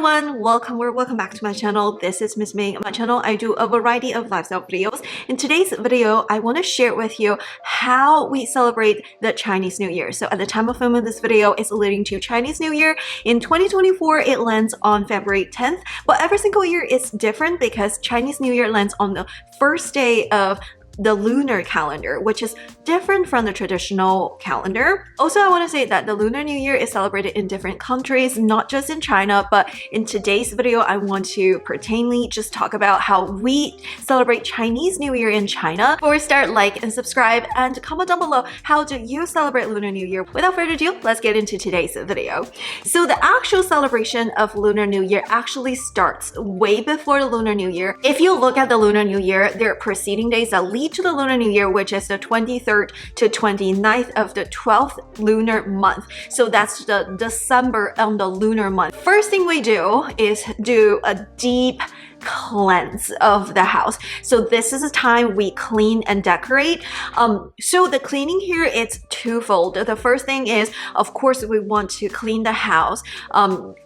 everyone, welcome or welcome back to my channel. This is Miss Ming. On my channel, I do a variety of lifestyle videos. In today's video, I want to share with you how we celebrate the Chinese New Year. So at the time of filming this video, it's leading to Chinese New Year. In 2024, it lands on February 10th, but every single year is different because Chinese New Year lands on the first day of the lunar calendar, which is different from the traditional calendar. Also, I want to say that the Lunar New Year is celebrated in different countries, not just in China, but in today's video, I want to pertainly just talk about how we celebrate Chinese New Year in China. Before we start, like and subscribe and comment down below, how do you celebrate Lunar New Year? Without further ado, let's get into today's video. So the actual celebration of Lunar New Year actually starts way before the Lunar New Year. If you look at the Lunar New Year, there are preceding days that lead to the Lunar New Year, which is the 23rd to 29th of the 12th lunar month. So that's the December on the lunar month. First thing we do is do a deep cleanse of the house. So this is a time we clean and decorate. So the cleaning here is twofold. The first thing is, of course, we want to clean the house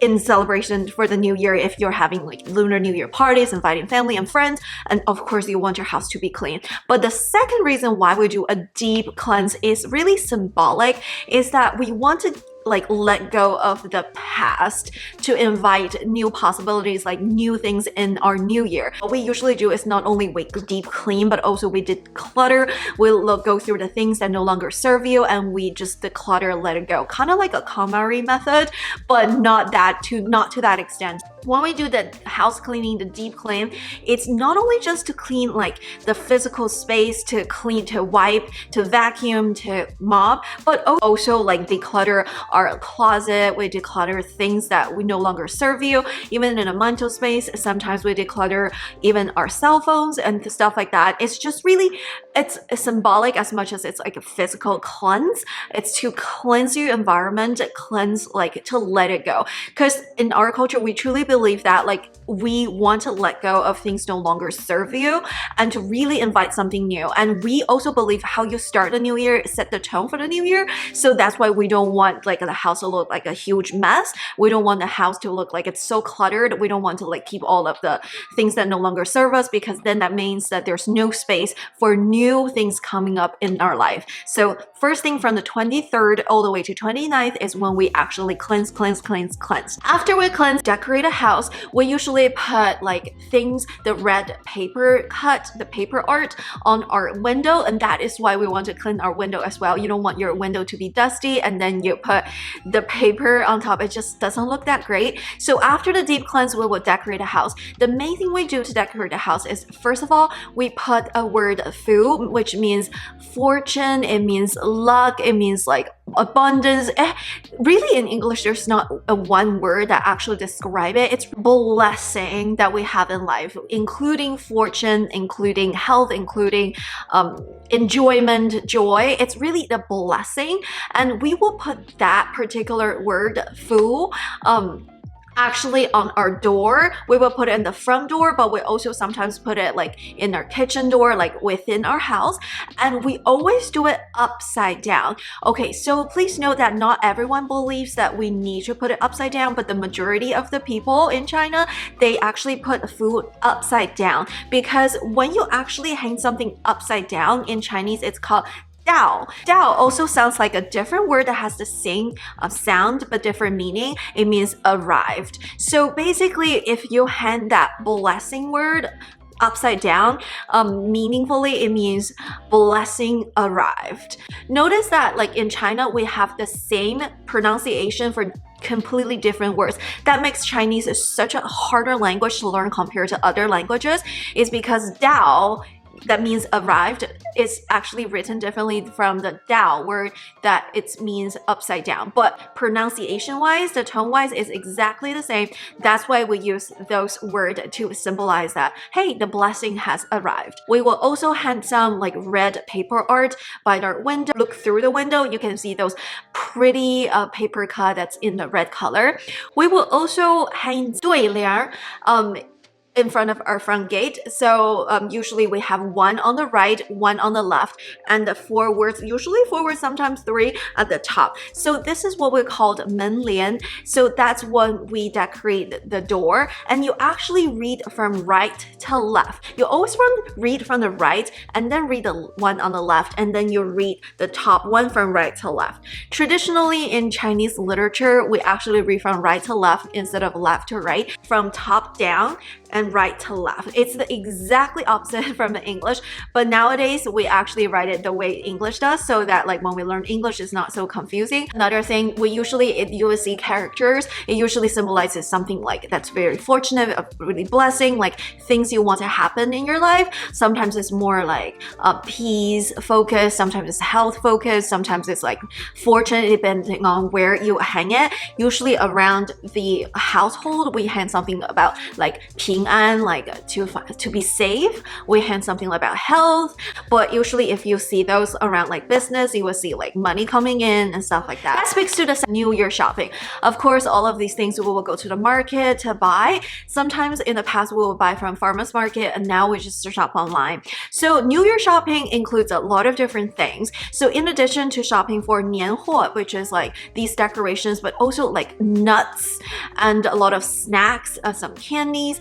in celebration for the new year. If you're having like Lunar New Year parties, inviting family and friends, and of course you want your house to be clean. But the second reason why we do a deep cleanse is really symbolic, is that we want to like let go of the past to invite new possibilities, like new things in our new year. What we usually do is not only we deep clean, but also we declutter. We'll go through the things that no longer serve you and we just declutter, let it go. Kind of like a KonMari method, but not to that extent. When we do the house cleaning, the deep clean, it's not only just to clean like the physical space, to clean, to wipe, to vacuum, to mop, but also like declutter our closet. We declutter things that we no longer serve you. Even in a mental space, sometimes we declutter even our cell phones and stuff like that. It's just really, it's symbolic as much as it's like a physical cleanse. It's to cleanse your environment, cleanse, like to let it go. Because in our culture, we truly believe that like we want to let go of things no longer serve you and to really invite something new. And we also believe how you start the new year set the tone for the new year. So that's why we don't want like the house to look like a huge mess. We don't want the house to look like it's so cluttered. We don't want to like keep all of the things that no longer serve us, because then that means that there's no space for new things coming up in our life. So first thing from the 23rd all the way to 29th is when we actually cleanse. After we cleanse, decorate a house, we usually put like things, the red paper cut, the paper art on our window, and that is why we want to clean our window as well. You don't want your window to be dusty and then you put the paper on top. It just doesn't look that great. So after the deep cleanse, we will decorate a house. The main thing we do to decorate a house is, first of all, we put a word fu, which means fortune, it means luck, it means like abundance. Really in English, there's not a one word that actually describe it. It's blessing that we have in life, including fortune, including health, including enjoyment, joy. It's really the blessing, and we will put that particular word fu actually on our door. We will put it in the front door, but we also sometimes put it like in our kitchen door, like within our house, and we always do it upside down. Okay, so please note that not everyone believes that we need to put it upside down, but the majority of the people in China, they actually put food upside down, because when you actually hang something upside down in Chinese, it's called Dao. Dao also sounds like a different word that has the same sound but different meaning. It means arrived. So basically, if you hand that blessing word upside down, meaningfully it means blessing arrived. Notice that like in China, we have the same pronunciation for completely different words. That makes Chinese such a harder language to learn compared to other languages, is because Dao, that means arrived, is actually written differently from the Dao word that it means upside down. But pronunciation wise, the tone wise is exactly the same. That's why we use those words to symbolize that, hey, the blessing has arrived. We will also hand some like red paper art by our window. Look through the window, you can see those pretty paper cut that's in the red color. We will also hang 对联. in front of our front gate. So usually we have one on the right, one on the left, and the forwards, usually forward, sometimes three at the top. So this is what we called 门帘. So that's when we decorate the door, and you actually read from right to left. You always read from the right and then read the one on the left, and then you read the top one from right to left. Traditionally in Chinese literature, we actually read from right to left instead of left to right, from top down and right to left. It's the exactly opposite from the English, but nowadays we actually write it the way English does, so that like when we learn English, it's not so confusing. Another thing, you will see characters, it usually symbolizes something like that's very fortunate, a really blessing, like things you want to happen in your life. Sometimes it's more like peace focus, sometimes it's health focus, sometimes it's like fortune, depending on where you hang it. Usually around the household, we hang something about like 平安, like to be safe. We hang something about health, but usually if you see those around like business, you will see like money coming in and stuff like that. That speaks to the New Year shopping. Of course, all of these things we will go to the market to buy. Sometimes in the past we will buy from farmers market, and now we just shop online. So New Year shopping includes a lot of different things. So in addition to shopping for 年货, which is like these decorations, but also like nuts and a lot of snacks, some candies.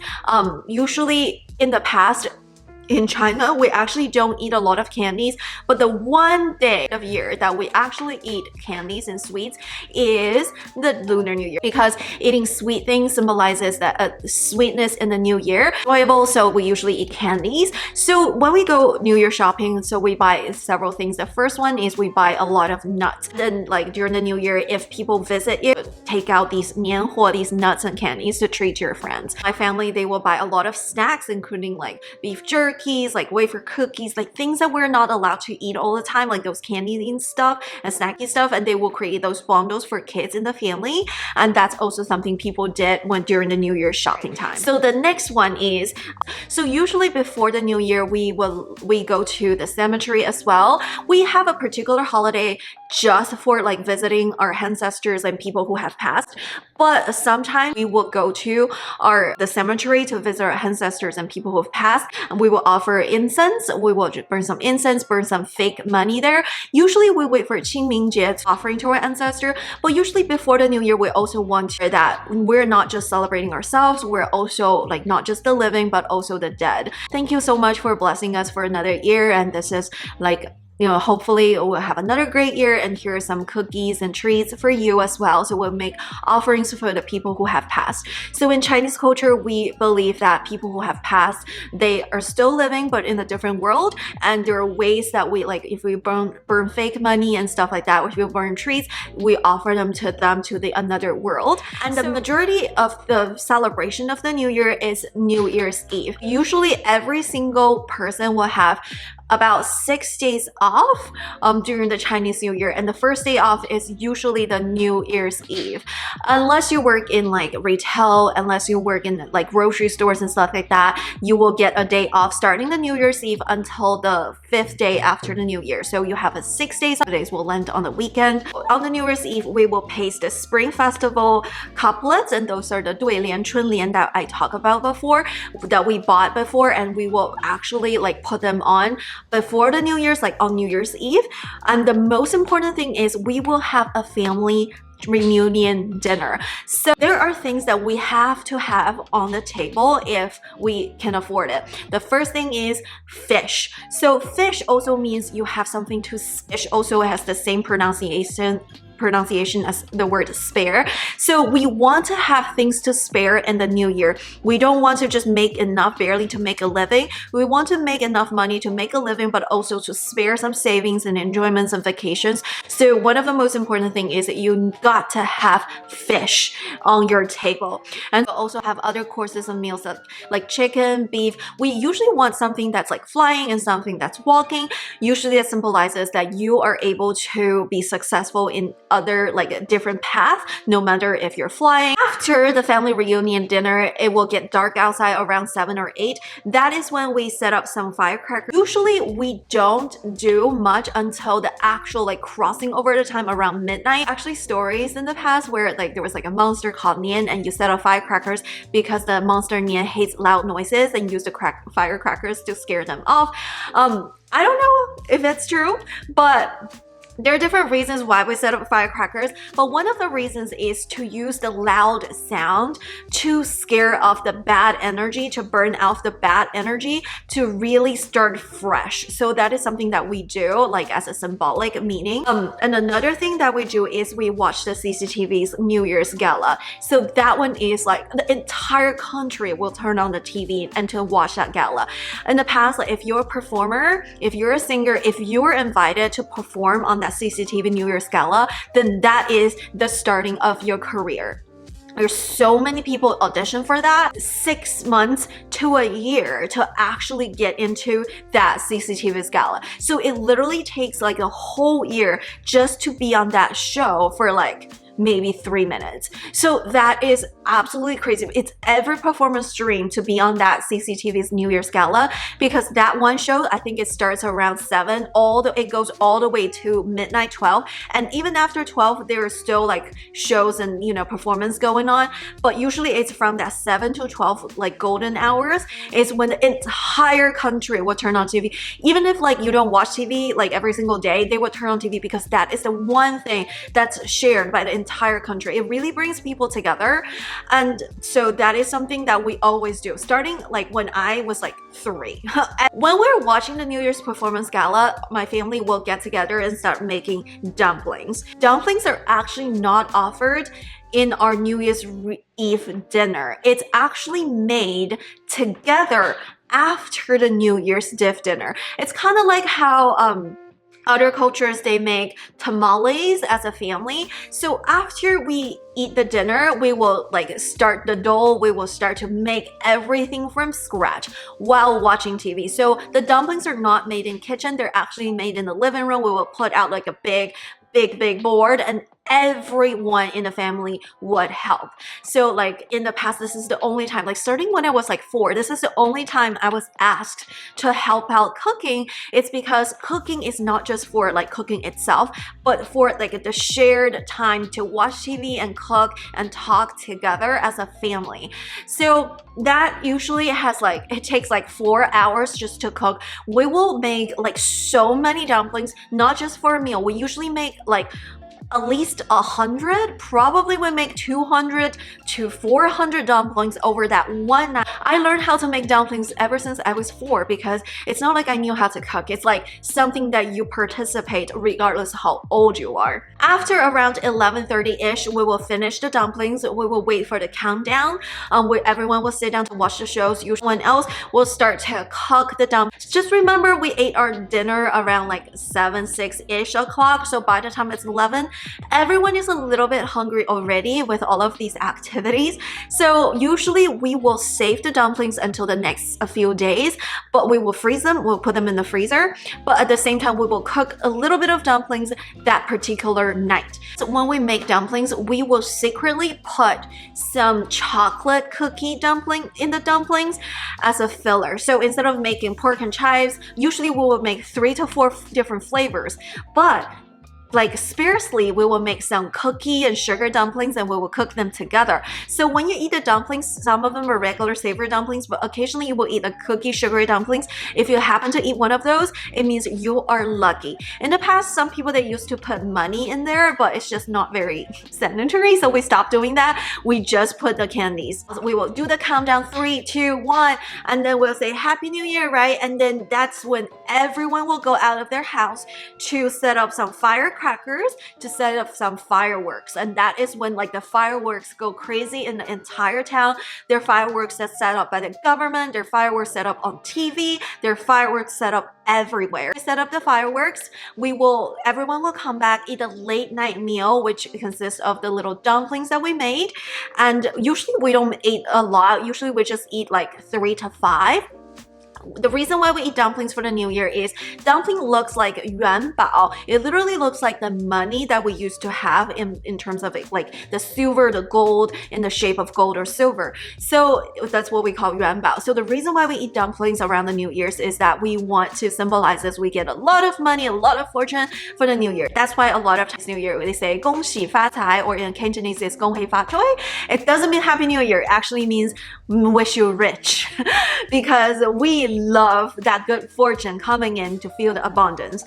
Usually in the past, in China, we actually don't eat a lot of candies, but the one day of year that we actually eat candies and sweets is the Lunar New Year, because eating sweet things symbolizes that sweetness in the new year. Enjoyable, so we usually eat candies. So when we go New Year shopping, so we buy several things. The first one is we buy a lot of nuts. Then like during the New Year, if people visit you, take out these 年货, these nuts and candies to treat your friends. My family, they will buy a lot of snacks, including like beef jerky, like wafer cookies, like things that we're not allowed to eat all the time, like those candy and stuff and snacky stuff, and they will create those bundles for kids in the family. And that's also something people did when during the New Year shopping time. So the next one is, so usually before the New Year, we go to the cemetery as well. We have a particular holiday just for like visiting our ancestors and people who have passed, but sometimes we will go to the cemetery to visit our ancestors and people who have passed, and we will offer incense. We will burn some incense, burn some fake money there. Usually we wait for Qingmingjie offering to our ancestor, but usually before the New Year, we also want to that we're not just celebrating ourselves, we're also like not just the living, but also the dead. Thank you so much for blessing us for another year, and this is like, you know, hopefully we'll have another great year, and here are some cookies and treats for you as well. So we'll make offerings for the people who have passed. So in Chinese culture, we believe that people who have passed, they are still living but in a different world, and there are ways that we, like if we burn fake money and stuff like that, if we burn treats, we offer them to the another world. And the majority of the celebration of the New Year is New Year's Eve. Usually every single person will have about 6 days off during the Chinese New Year, and the first day off is usually the New Year's Eve. Unless you work in like retail, unless you work in like grocery stores and stuff like that, you will get a day off starting the New Year's Eve until the 5th day after the New Year. So you have a 6 days. The days will land on the weekend. On the New Year's Eve, we will paste the Spring Festival couplets, and those are the 对联, 春联 that I talked about before, that we bought before, and we will actually like put them on before the New Year's, like on New Year's Eve. And the most important thing is we will have a family reunion dinner. So there are things that we have to have on the table if we can afford it. The first thing is fish. So fish also means you have something to, fish also has the same pronunciation as the word spare. So we want to have things to spare in the new year. We don't want to just make enough barely to make a living. We want to make enough money to make a living, but also to spare some savings and enjoyments and vacations. So one of the most important thing is that you got to have fish on your table, and also have other courses of meals that, like chicken, beef. We usually want something that's like flying and something that's walking. Usually it symbolizes that you are able to be successful in other like different path, no matter if you're flying. After the family reunion dinner, it will get dark outside around 7 or 8. That is when we set up some firecrackers. Usually we don't do much until the actual like crossing over the time around midnight. Actually stories in the past where like there was like a monster called Nian and you set up firecrackers because the monster Nian hates loud noises and used the firecrackers to scare them off. I don't know if it's true, but there are different reasons why we set up firecrackers, but one of the reasons is to use the loud sound to scare off the bad energy, to burn off the bad energy, to really start fresh. So that is something that we do like as a symbolic meaning. And another thing that we do is we watch the CCTV's New Year's Gala. So that one is like the entire country will turn on the TV and to watch that gala. In the past, like if you're a performer, if you're a singer, if you're invited to perform on that CCTV New Year's Gala, then that is the starting of your career. There's so many people audition for that, 6 months to a year to actually get into that CCTV's gala. So it literally takes like a whole year just to be on that show for like maybe 3 minutes. So that is absolutely crazy. It's every performer's dream to be on that CCTV's New Year's Gala, because that one show, I think it starts around 7, it goes all the way to midnight 12. And even after 12, there are still like shows and performance going on. But usually it's from that 7 to 12 like golden hours is when the entire country will turn on TV. Even if like you don't watch TV like every single day, they will turn on TV because that is the one thing that's shared by the entire country. It really brings people together. And so that is something that we always do, starting like when I was like 3. When we're watching the New Year's performance gala, my family will get together and start making dumplings. Dumplings are actually not offered in our New Year's Eve dinner. It's actually made together after the New Year's Eve dinner. It's kind of like how other cultures, they make tamales as a family. So after we eat the dinner, we will like start the dough. We will start to make everything from scratch while watching TV. So the dumplings are not made in kitchen. They're actually made in the living room. We will put out like a big board and everyone in the family would help. So like in the past, this is the only time, like starting when I was like 4, this is the only time I was asked to help out cooking. It's because cooking is not just for like cooking itself, but for like the shared time to watch TV and cook and talk together as a family. So that usually has like, it takes like 4 hours just to cook. We will make like so many dumplings, not just for a meal. We usually make like at least 100, probably we make 200 to 400 dumplings over that one night. I learned how to make dumplings ever since I was 4 because it's not like I knew how to cook. It's like something that you participate regardless of how old you are. After around 11:30-ish, we will finish the dumplings. We will wait for the countdown where everyone will sit down to watch the shows. Everyone else will start to cook the dumplings. Just remember, we ate our dinner around like 6-ish o'clock. So by the time it's 11, everyone is a little bit hungry already with all of these activities. So usually we will save the dumplings until the next few days, but we will freeze them. We'll put them in the freezer. But at the same time, we will cook a little bit of dumplings that particular night. So when we make dumplings, we will secretly put some chocolate cookie dumpling in the dumplings as a filler. So instead of making pork and chives, usually we will make 3 to 4 different flavors. But like sparsely, we will make some cookie and sugar dumplings and we will cook them together. So when you eat the dumplings, some of them are regular savory dumplings, but occasionally you will eat the cookie sugary dumplings. If you happen to eat one of those, it means you are lucky. In the past, some people, they used to put money in there, but it's just not very sanitary, so we stopped doing that. We just put the candies. We will do the countdown, 3, 2, 1, and then we'll say Happy New Year, right? And then that's when everyone will go out of their house to set up some firecrackers, to set up some fireworks. And that is when like the fireworks go crazy in the entire town. There are fireworks that's set up by the government, there are fireworks set up on TV, there are fireworks set up everywhere. We set up the fireworks, everyone will come back, eat a late night meal, which consists of the little dumplings that we made. And usually we don't eat a lot, usually we just eat like 3 to 5. The reason why we eat dumplings for the New Year is dumpling looks like yuan bao. It literally looks like the money that we used to have in terms of it, like the silver, the gold in the shape of gold or silver. So that's what we call yuan bao. So the reason why we eat dumplings around the New Year's is that we want to symbolize this. We get a lot of money, a lot of fortune for the New Year. That's why a lot of Chinese New Year they say 恭喜发财, or in Cantonese it's 恭喜发财. It doesn't mean Happy New Year. It actually means wish you rich because we love that good fortune coming in to feel the abundance.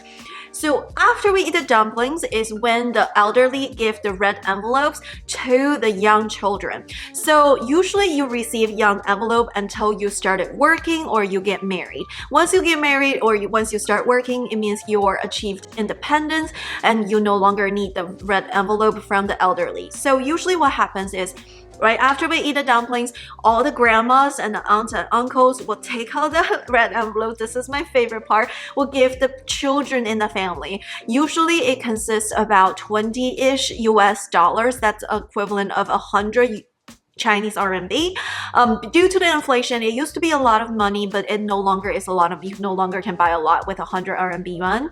So after we eat the dumplings is when the elderly give the red envelopes to the young children. So usually you receive young envelope until you started working or you get married. Once you get married or once you start working, it means you're achieved independence and you no longer need the red envelope from the elderly. So usually what happens is right after we eat the dumplings, all the grandmas and the aunts and uncles will take out the red envelope. This is my favorite part. Will give the children in the family. Usually it consists about 20-ish US dollars. That's equivalent of 100 Chinese RMB. Due to the inflation, it used to be a lot of money, but it no longer is a lot of, you no longer can buy a lot with 100 RMB yuan.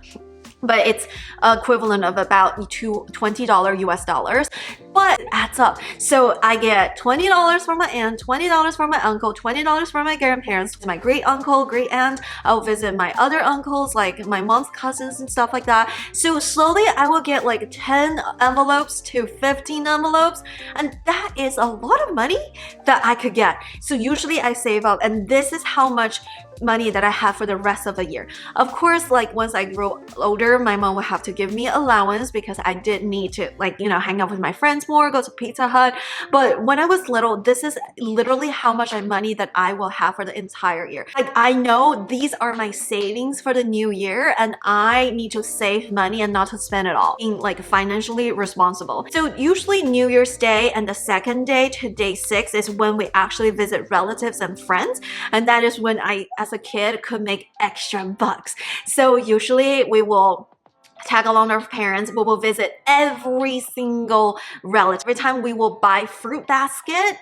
But it's equivalent of about $20 US dollars, but it adds up. So I get $20 from my aunt, $20 from my uncle, $20 from my grandparents, my great uncle, great aunt. I'll visit my other uncles, like my mom's cousins and stuff like that. So slowly I will get like 10 envelopes to 15 envelopes, and that is a lot of money that I could get. So usually I save up, and this is how much money that I have for the rest of the year. Of course, like once I grow older, my mom will have to give me allowance because I did need to, like, you know, hang out with my friends more, go to Pizza Hut. But when I was little, this is literally how much money that I will have for the entire year. Like, I know these are my savings for the new year and I need to save money and not to spend it all, being like financially responsible. So usually New Year's Day and the second day to day 6 is when we actually visit relatives and friends, and that is when I as a kid could make extra bucks. So usually we will tag along our parents. We will visit every single relative. Every time we will buy fruit basket,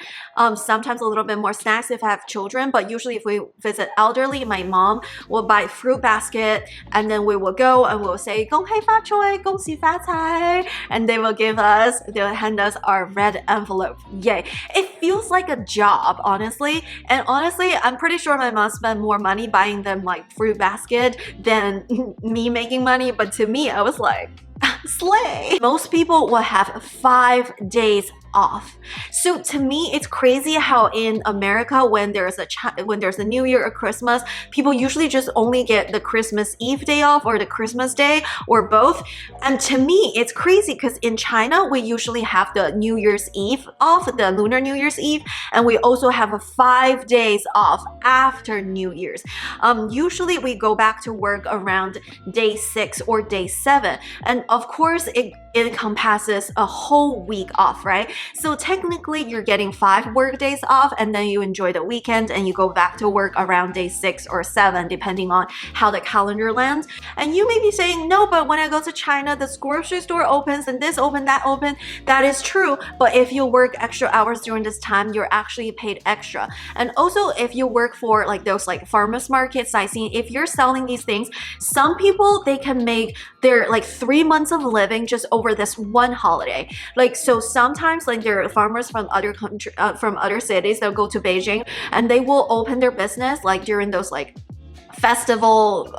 sometimes a little bit more snacks if I have children, but usually if we visit elderly, my mom will buy fruit basket, and then we will go and we'll say 恭喜发财, 恭喜发财, and they will give us, they'll hand us our red envelope. Yay. It feels like a job, honestly. And honestly, I'm pretty sure my mom spent more money buying them like fruit basket than me making money, but to me, I was like, slay. Most people will have 5 days off. So to me, it's crazy how in America, when there's a New Year or Christmas, people usually just only get the Christmas Eve day off or the Christmas day or both. And to me, it's crazy because in China, we usually have the New Year's Eve off, the Lunar New Year's Eve, and we also have 5 days off after New Year's. Usually we go back to work around day 6 or day 7. And of course, it encompasses a whole week off, right? So technically you're getting 5 work days off, and then you enjoy the weekend and you go back to work around day 6 or 7 depending on how the calendar lands. And you may be saying, no, but when I go to China, the grocery store opens and this open, that open. That is true, but if you work extra hours during this time, you're actually paid extra. And also if you work for like those like farmers market, sightseeing, if you're selling these things, some people, they can make their like 3 months of living just over this one holiday. Like, so sometimes like there are farmers from other country, from other cities, they'll go to Beijing and they will open their business like during those like festival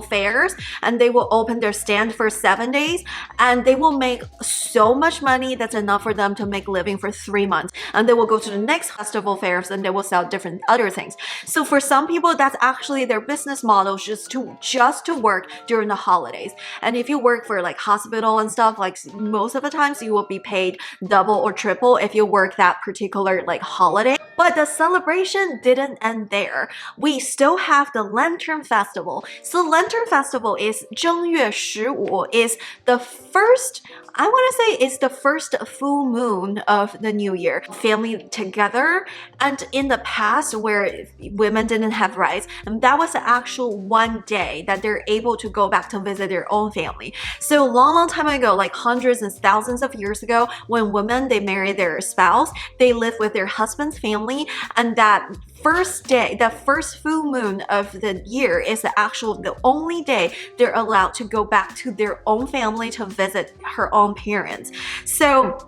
fairs, and they will open their stand for 7 days, and they will make so much money that's enough for them to make living for 3 months, and they will go to the next festival fairs and they will sell different other things. So for some people, that's actually their business model, just to work during the holidays. And if you work for like hospital and stuff, like most of the times you will be paid double or triple if you work that particular like holiday. But the celebration didn't end there. We still have the Lantern Festival. So Lantern Festival is 正月15, is the first, I want to say it's the first full moon of the new year. Family together, and in the past where women didn't have rights, and that was the actual one day that they're able to go back to visit their own family. So long time ago, like hundreds and thousands of years ago, when women, they marry their spouse, they live with their husband's family, and that first day, the first full moon of the year is the only day they're allowed to go back to their own family to visit her own parents. So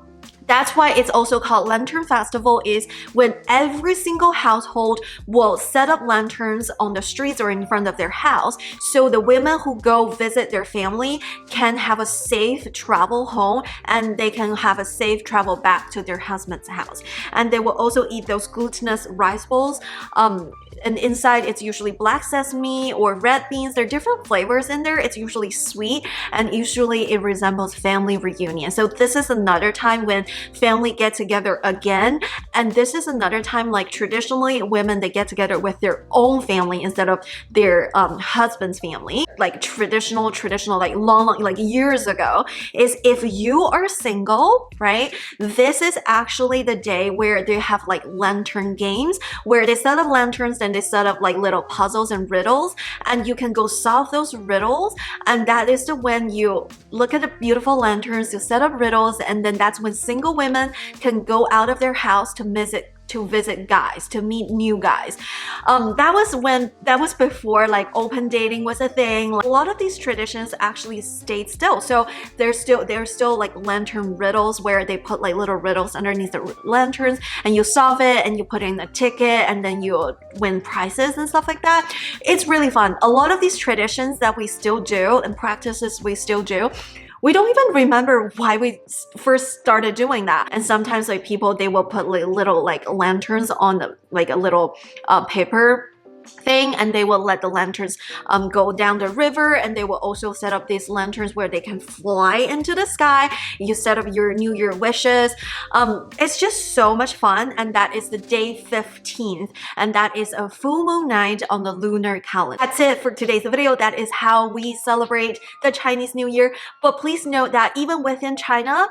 that's why it's also called Lantern Festival, is when every single household will set up lanterns on the streets or in front of their house, so the women who go visit their family can have a safe travel home and they can have a safe travel back to their husband's house. And they will also eat those glutinous rice bowls. And inside it's usually black sesame or red beans. There are different flavors in there. It's usually sweet and usually it resembles family reunion. So this is another time when family get together again, and this is another time, like traditionally women, they get together with their own family instead of their husband's family. Like traditional like long like years ago, is if you are single, right, this is actually the day where they have like lantern games where they set up lanterns and they set up like little puzzles and riddles, and you can go solve those riddles. And that is when you look at the beautiful lanterns, you set up riddles, and then that's when single women can go out of their house to visit guys, to meet new guys. That was before like open dating was a thing. Like, a lot of these traditions actually stayed still. So there's still like lantern riddles where they put like little riddles underneath the lanterns and you solve it and you put in a ticket and then you win prizes and stuff like that. It's really fun. A lot of these traditions that we still do and practices we still do, we don't even remember why we first started doing that. And sometimes like people, they will put like little like lanterns on the, like a little paper thing, and they will let the lanterns go down the river, and they will also set up these lanterns where they can fly into the sky. You set up your New Year wishes. It's just so much fun, and that is the day 15th, and that is a full moon night on the lunar calendar. That's it for today's video. That is how we celebrate the Chinese New Year. But please note that even within China,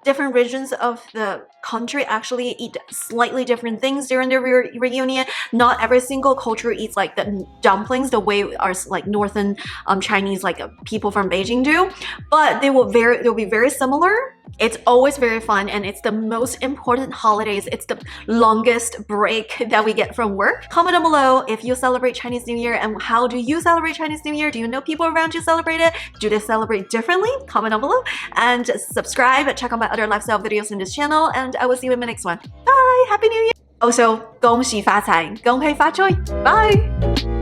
different regions of the country actually eat slightly different things during the reunion. Not every single culture eats like the dumplings the way our like northern Chinese like people from Beijing do, but they'll be very similar. It's always very fun, and it's the most important holidays. It's the longest break that we get from work. Comment down below if you celebrate Chinese New Year, and how do you celebrate Chinese New Year? Do you know people around you celebrate it? Do they celebrate differently? Comment down below and subscribe. Check out my other lifestyle videos in this channel, and I will see you in my next one. Bye! Happy New Year! Also, 恭喜发财，恭喜发财！Bye!